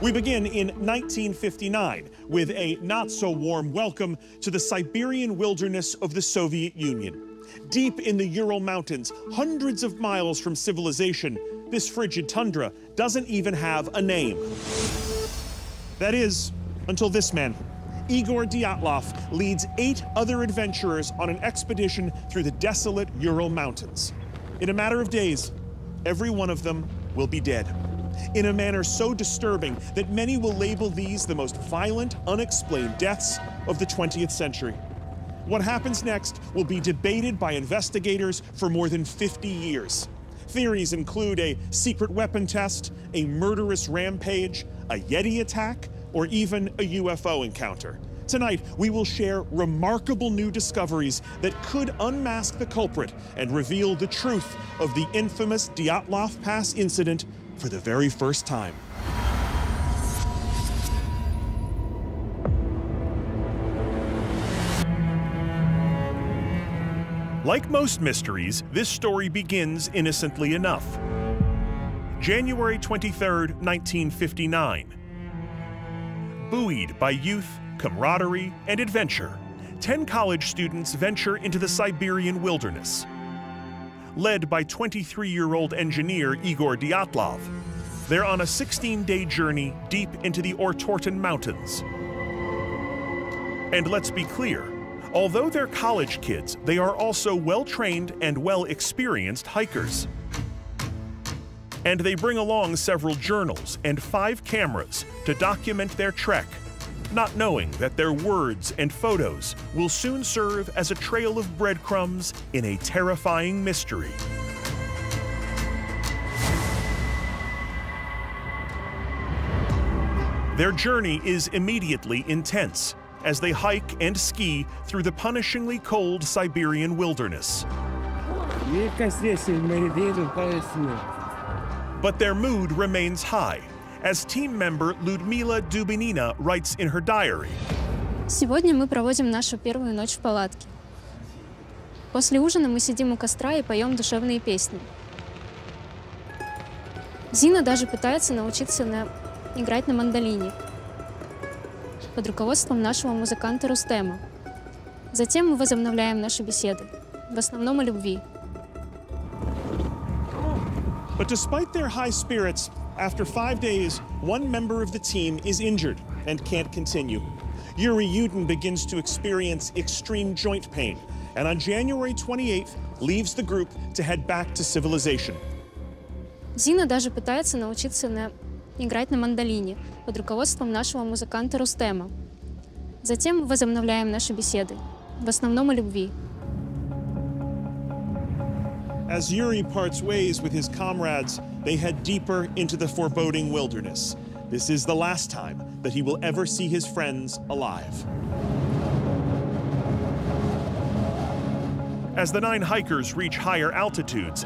We begin in 1959 with a not-so-warm welcome to the Siberian wilderness of the Soviet Union. Deep in the Ural Mountains, hundreds of miles from civilization, this frigid tundra doesn't even have a name. That is, until this man. Igor Dyatlov leads 8 other adventurers on an expedition through the desolate Ural Mountains. In a matter of days, every one of them will be dead, in a manner so disturbing that many will label these the most violent, unexplained deaths of the 20th century. What happens next will be debated by investigators for more than 50 years. Theories include a secret weapon test, a murderous rampage, a Yeti attack, or even a UFO encounter. Tonight, we will share remarkable new discoveries that could unmask the culprit and reveal the truth of the infamous Dyatlov Pass incident for the very first time. Like most mysteries, this story begins innocently enough. January 23rd, 1959. Buoyed by youth, camaraderie, and adventure, 10 college students venture into the Siberian wilderness. Led by 23-year-old engineer Igor Dyatlov, they're on a 16-day journey deep into the Ortorten Mountains. And let's be clear, although they're college kids, they are also well-trained and well-experienced hikers. And they bring along several journals and 5 cameras to document their trek, not knowing that their words and photos will soon serve as a trail of breadcrumbs in a terrifying mystery. Their journey is immediately intense as they hike and ski through the punishingly cold Siberian wilderness. But their mood remains high, as team member Людмила Дубинина writes in her diary. Сегодня мы проводим нашу первую ночь в палатке. После ужина мы сидим у костра и поем душевные песни. Зина даже пытается научиться играть на мандолине под руководством нашего музыканта Рустема. Затем мы возобновляем наши беседы, в основном о любви. But despite their high spirits, after 5 days, one member of the team is injured and can't continue. Yuri Yudin begins to experience extreme joint pain, and on January 28th, leaves the group to head back to civilization. Зина даже пытается научиться играть на мандолине под руководством нашего музыканта Рустема. Затем мы возобновляем наши беседы, в основном о любви. As Yuri parts ways with his comrades, they head deeper into the foreboding wilderness. This is the last time that he will ever see his friends alive. As the 9 hikers reach higher altitudes,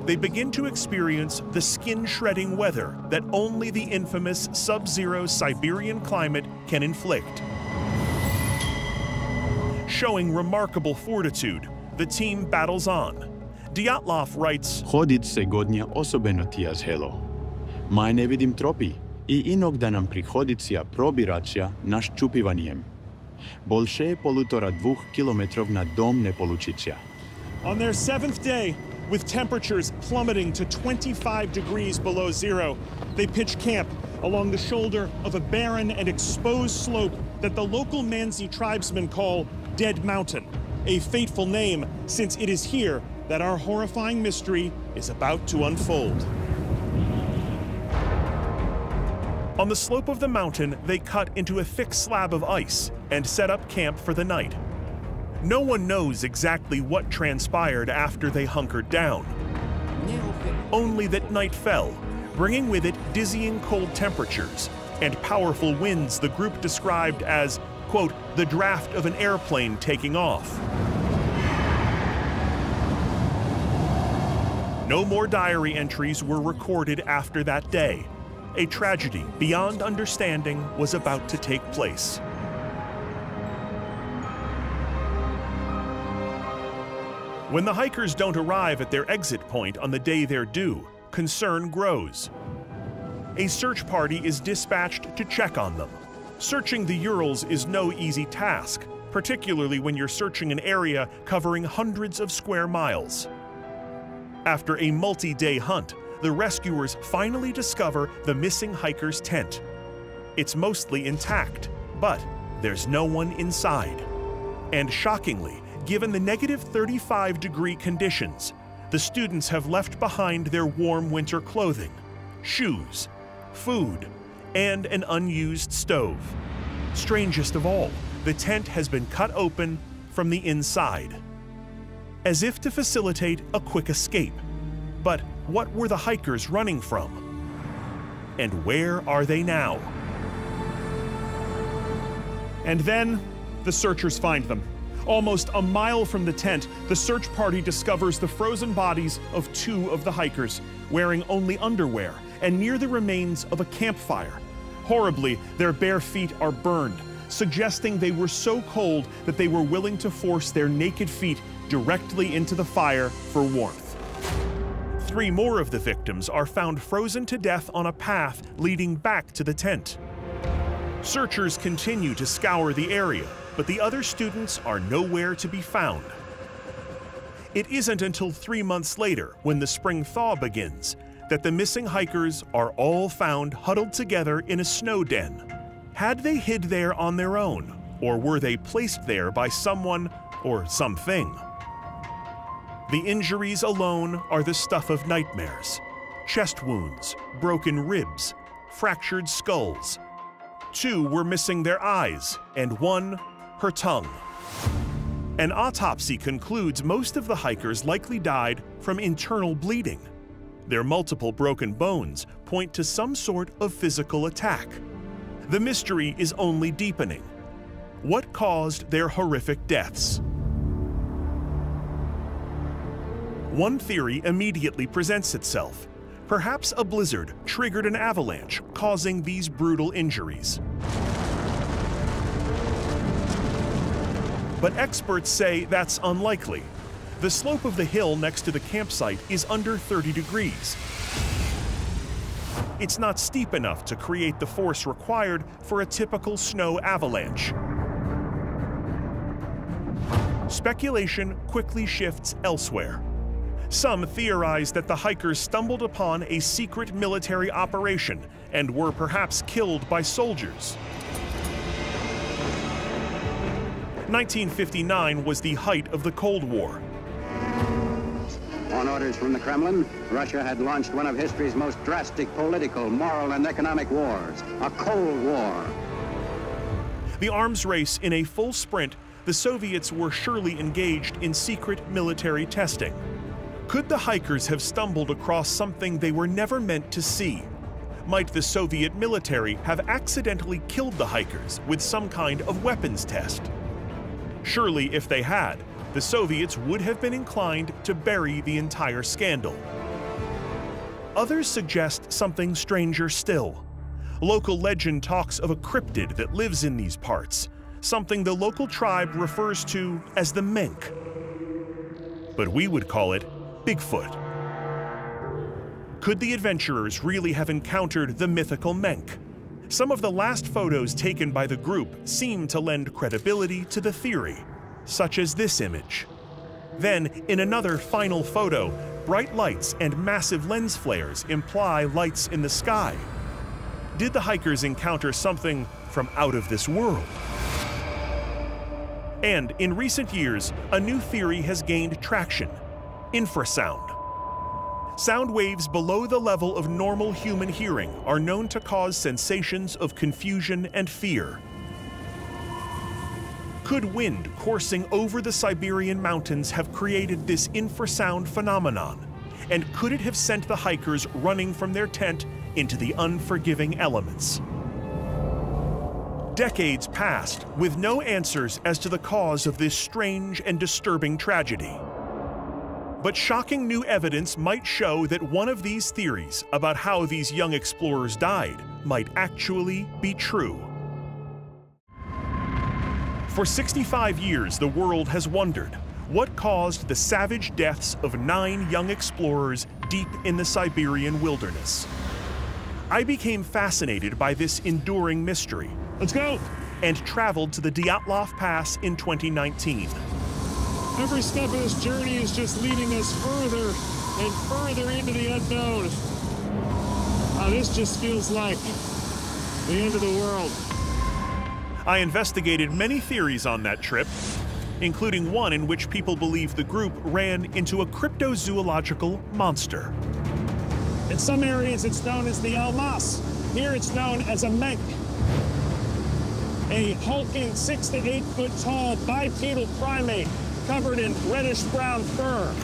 they begin to experience the skin-shredding weather that only the infamous sub-zero Siberian climate can inflict. Showing remarkable fortitude, the team battles on. Dyatlov writes, Ходит сегодня особено тяжело. Май не видим тропи, и иногда нам приходится пробираться нашчупиванием. Больше 1,5–2 километров на дом не получится. On their 7th day, with temperatures plummeting to 25 degrees below zero, they pitch camp along the shoulder of a barren and exposed slope that the local Mansi tribesmen call Dead Mountain, a fateful name since it is here that our horrifying mystery is about to unfold. On the slope of the mountain, they cut into a thick slab of ice and set up camp for the night. No one knows exactly what transpired after they hunkered down. Only that night fell, bringing with it dizzying cold temperatures and powerful winds the group described as, quote, the draft of an airplane taking off. No more diary entries were recorded after that day. A tragedy beyond understanding was about to take place. When the hikers don't arrive at their exit point on the day they're due, concern grows. a search party is dispatched to check on them. Searching the Urals is no easy task, particularly when you're searching an area covering hundreds of square miles. After a multi-day hunt, the rescuers finally discover the missing hiker's tent. It's mostly intact, but there's no one inside. And shockingly, given the -35-degree conditions, the students have left behind their warm winter clothing, shoes, food, and an unused stove. Strangest of all, the tent has been cut open from the inside, as if to facilitate a quick escape. But what were the hikers running from? And where are they now? And then, the searchers find them. Almost a mile from the tent, the search party discovers the frozen bodies of 2 of the hikers, wearing only underwear, and near the remains of a campfire. Horribly, their bare feet are burned, suggesting they were so cold that they were willing to force their naked feet directly into the fire for warmth. 3 more of the victims are found frozen to death on a path leading back to the tent. Searchers continue to scour the area, but the other students are nowhere to be found. It isn't until 3 months later, when the spring thaw begins, that the missing hikers are all found huddled together in a snow den. Had they hid there on their own, or were they placed there by someone or something? The injuries alone are the stuff of nightmares. Chest wounds, broken ribs, fractured skulls. 2 were missing their eyes, and 1 her tongue. An autopsy concludes most of the hikers likely died from internal bleeding. Their multiple broken bones point to some sort of physical attack. The mystery is only deepening. What caused their horrific deaths? One theory immediately presents itself. Perhaps a blizzard triggered an avalanche, causing these brutal injuries. But experts say that's unlikely. The slope of the hill next to the campsite is under 30 degrees. It's not steep enough to create the force required for a typical snow avalanche. Speculation quickly shifts elsewhere. Some theorize that the hikers stumbled upon a secret military operation and were perhaps killed by soldiers. 1959 was the height of the Cold War. On orders from the Kremlin, Russia had launched one of history's most drastic political, moral, and economic wars, a Cold War. The arms race in a full sprint, the Soviets were surely engaged in secret military testing. Could the hikers have stumbled across something they were never meant to see? Might the Soviet military have accidentally killed the hikers with some kind of weapons test? Surely, if they had, the Soviets would have been inclined to bury the entire scandal. Others suggest something stranger still. Local legend talks of a cryptid that lives in these parts, something the local tribe refers to as the Menk. But we would call it Bigfoot. Could the adventurers really have encountered the mythical Menk? Some of the last photos taken by the group seem to lend credibility to the theory, such as this image. Then, in another final photo, bright lights and massive lens flares imply lights in the sky. Did the hikers encounter something from out of this world? And in recent years, a new theory has gained traction: infrasound. Sound waves below the level of normal human hearing are known to cause sensations of confusion and fear. Could wind coursing over the Siberian mountains have created this infrasound phenomenon? And could it have sent the hikers running from their tent into the unforgiving elements? Decades passed with no answers as to the cause of this strange and disturbing tragedy. But shocking new evidence might show that one of these theories about how these young explorers died might actually be true. For 65 years, the world has wondered what caused the savage deaths of 9 young explorers deep in the Siberian wilderness. I became fascinated by this enduring mystery. Let's go! And traveled to the Dyatlov Pass in 2019. Every step of this journey is just leading us further and further into the unknown. This just feels like the end of the world. I investigated many theories on that trip, including one in which people believe the group ran into a cryptozoological monster. In some areas, it's known as the almas. Here, it's known as a menk. A hulking 6 to 8 foot tall bipedal primate covered in reddish-brown fur.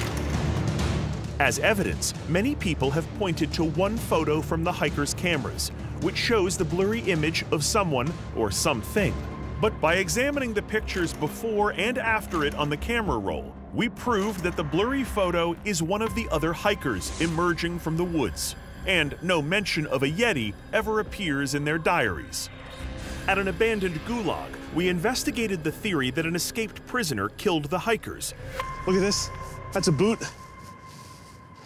As evidence, many people have pointed to one photo from the hikers' cameras, which shows the blurry image of someone or something. But by examining the pictures before and after it on the camera roll, we proved that the blurry photo is one of the other hikers emerging from the woods, and no mention of a Yeti ever appears in their diaries. At an abandoned gulag, we investigated the theory that an escaped prisoner killed the hikers. Look at this. That's a boot.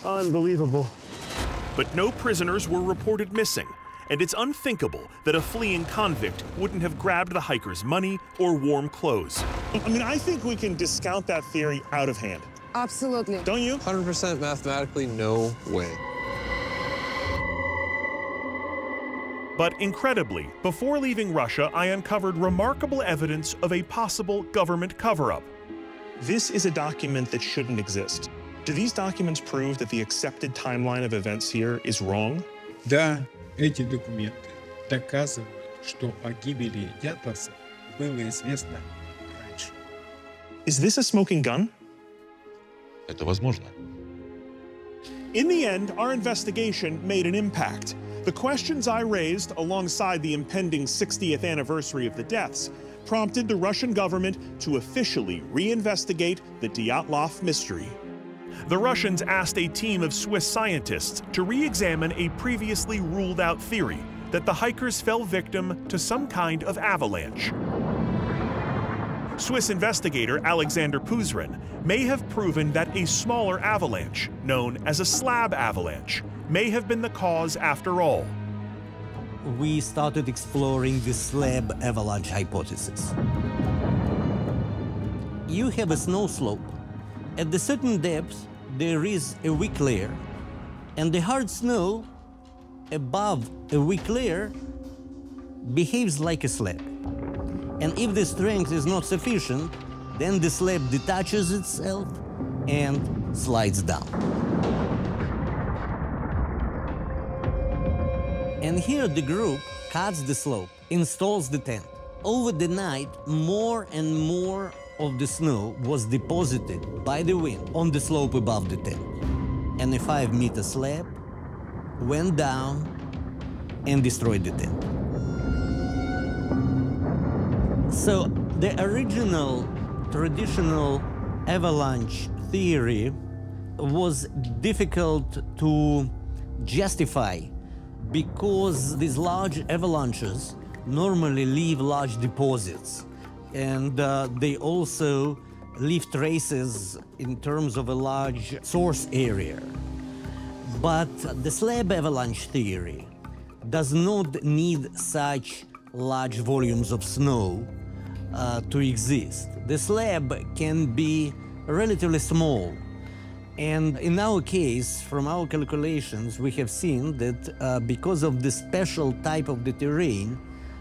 Unbelievable. But no prisoners were reported missing, and it's unthinkable that a fleeing convict wouldn't have grabbed the hikers' money or warm clothes. I mean, I think we can discount that theory out of hand. Absolutely. Don't you? 100% mathematically, no way. But incredibly, before leaving Russia, I uncovered remarkable evidence of a possible government cover-up. This is a document that shouldn't exist. Do these documents prove that the accepted timeline of events here is wrong? Да, эти документы доказывают, что о гибели дятловцев было известно раньше. Is this a smoking gun? Это возможно. In the end, our investigation made an impact. The questions I raised alongside the impending 60th anniversary of the deaths prompted the Russian government to officially reinvestigate the Dyatlov mystery. The Russians asked a team of Swiss scientists to re-examine a previously ruled-out theory that the hikers fell victim to some kind of avalanche. Swiss investigator Alexander Puzrin may have proven that a smaller avalanche, known as a slab avalanche, may have been the cause after all. We started exploring the slab avalanche hypothesis. You have a snow slope. At a certain depth, there is a weak layer, and the hard snow above a weak layer behaves like a slab. And if the strength is not sufficient, then the slab detaches itself and slides down. And here the group cuts the slope, installs the tent. Over the night, more and more of the snow was deposited by the wind on the slope above the tent. And a 5-meter slab went down and destroyed the tent. So the original traditional avalanche theory was difficult to justify because these large avalanches normally leave large deposits, and they also leave traces in terms of a large source area. But the slab avalanche theory does not need such large volumes of snow to exist. The slab can be relatively small. And in our case, from our calculations, we have seen that because of the special type of the terrain,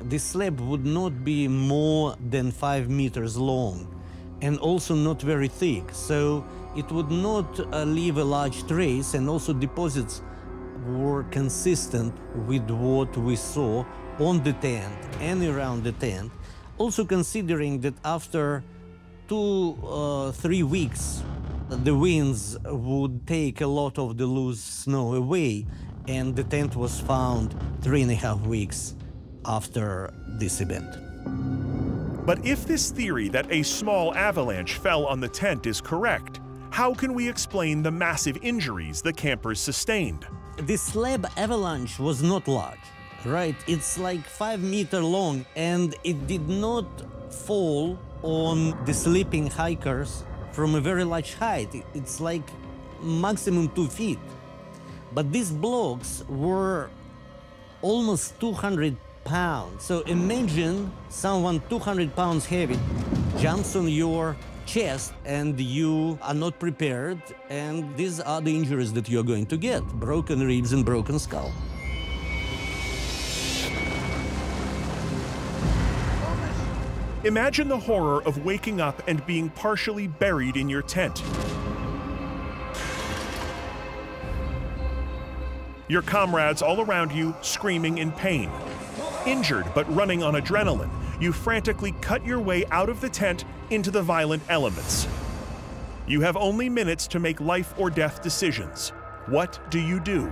the slab would not be more than 5 meters long and also not very thick. So it would not leave a large trace, and also deposits were consistent with what we saw on the tent and around the tent. Also considering that after 2-3 weeks, the winds would take a lot of the loose snow away, and the tent was found 3.5 weeks after this event. But if this theory that a small avalanche fell on the tent is correct, how can we explain the massive injuries the campers sustained? The slab avalanche was not large, right? It's like 5 meters long, and it did not fall on the sleeping hikers from a very large height. It's like maximum 2 feet. But these blocks were almost 200 pounds. So imagine someone 200 pounds heavy jumps on your chest and you are not prepared, and these are the injuries that you're going to get: broken ribs and broken skull. Imagine the horror of waking up and being partially buried in your tent. Your comrades all around you screaming in pain. Injured but running on adrenaline, you frantically cut your way out of the tent into the violent elements. You have only minutes to make life or death decisions. What do you do?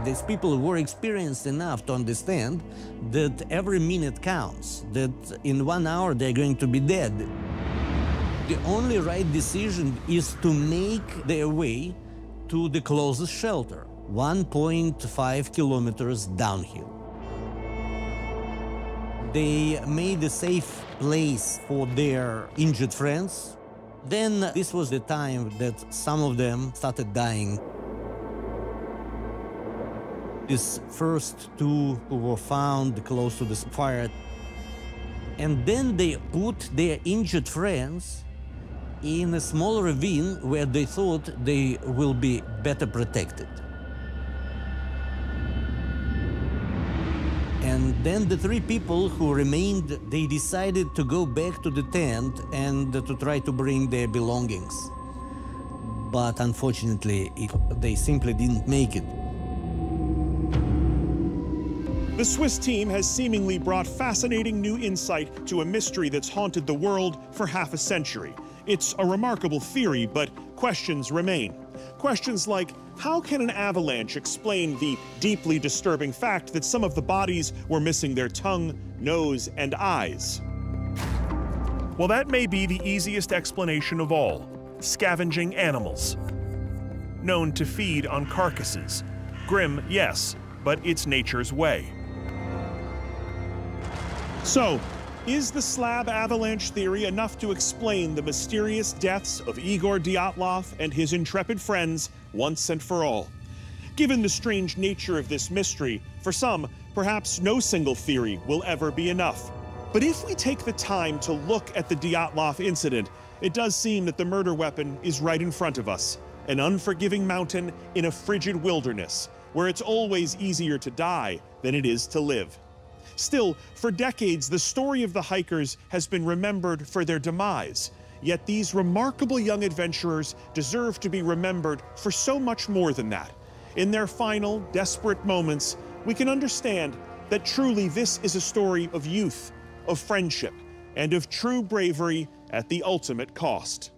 These people were experienced enough to understand that every minute counts, that in 1 hour they're going to be dead. The only right decision is to make their way to the closest shelter, 1.5 kilometers downhill. They made a safe place for their injured friends. Then this was the time that some of them started dying. These first two who were found close to the fire. And then they put their injured friends in a small ravine where they thought they will be better protected. And then the three people who remained, they decided to go back to the tent and to try to bring their belongings. But unfortunately, they simply didn't make it. The Swiss team has seemingly brought fascinating new insight to a mystery that's haunted the world for half a century. It's a remarkable theory, but questions remain. Questions like, how can an avalanche explain the deeply disturbing fact that some of the bodies were missing their tongue, nose, and eyes? Well, that may be the easiest explanation of all: scavenging animals. Known to feed on carcasses. Grim, yes, but it's nature's way. So, is the slab avalanche theory enough to explain the mysterious deaths of Igor Dyatlov and his intrepid friends once and for all? Given the strange nature of this mystery, for some, perhaps no single theory will ever be enough. But if we take the time to look at the Dyatlov incident, it does seem that the murder weapon is right in front of us. An unforgiving mountain in a frigid wilderness, where it's always easier to die than it is to live. Still, for decades, the story of the hikers has been remembered for their demise. Yet these remarkable young adventurers deserve to be remembered for so much more than that. In their final, desperate moments, we can understand that truly this is a story of youth, of friendship, and of true bravery at the ultimate cost.